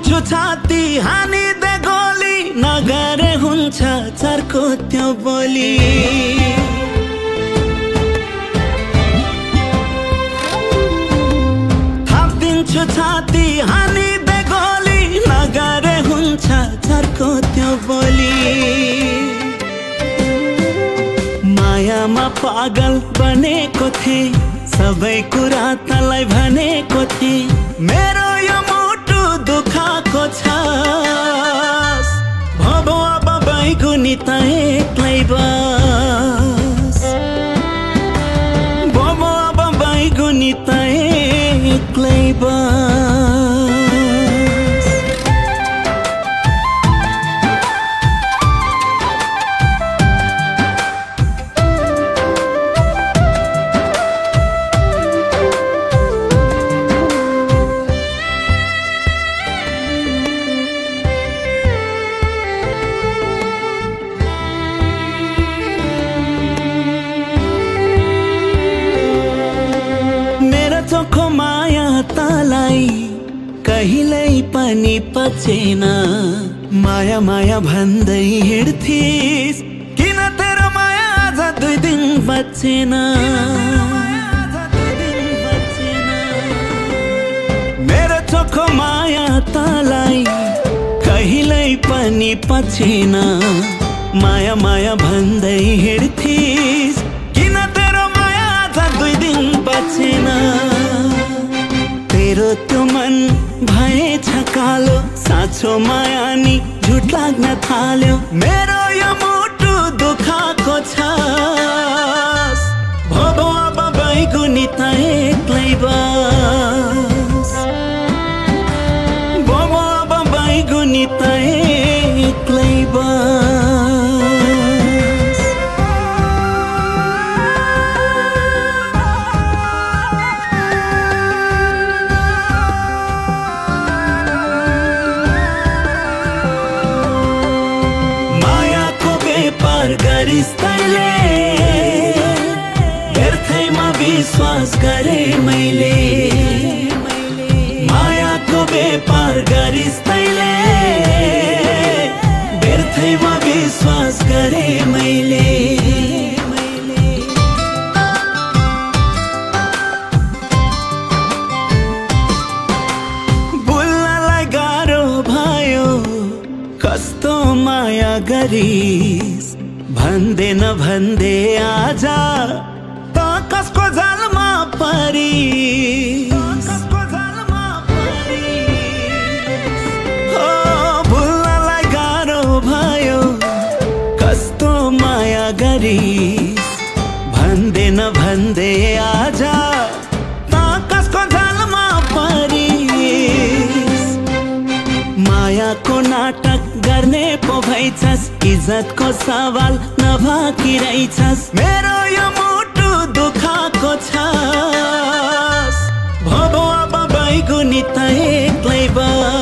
थाप्दिन्छु छाती हानिदे गोली नगरे हुन्छ चर्को त्यो बोली थाप्दिन्छु छाती हानिदे गोली नगरे हुन्छ चर्को त्यो बोली मायामा पागल बनेको थिए सबै कुरा तँलाई भनेको थिए मेरो यो मुटु दुखाको छ भबो अब बैगुनी त एक्लै बस भबो अब बैगुनी त एक्लै बस चोखो माया तलाई कहिल्यै पनि पचेन माया माया भन्दै हिँड्थिस् किन तेरो माया आज 2 दिन बचेन मेरो चोखो माया तलाई कहिल्यै पनि पचेन माया माया भन्दै हिँड्थिस् किन तेरो माया आज 2 दिन बचेन तेरो त्यो मन भएछ कालो साँचो माया नि झुट लाग्न थाल्यो मेरो यो मुटु दुखाको छ भबो अब बैगुनी त एक्लै बस भबो अब बैगुनी त एक्लै बस गरिस् तैले व्यर्थैमा विश्वास गरे मैले मायाको व्यापार गरिस् तैले व्यर्थैमा विश्वास गरे मैले भुल्नलाई गाह्रो भयो कस्तो माया गरिस् भन्दै नभन्दै आजा त कसको जालमा परिस् हो भुल्नलाई गाह्रो भयो कस्तो माया गरिस् भन्दै नभन्दै आजा त कसको जालमा परिस् मायाको नाटक गर्ने पो भइछस् इज्जतको सवाल नभाकिरहेछस् मेरो यो मुटु दुखाको छ भबो अब बैगुनी त एक्लै बस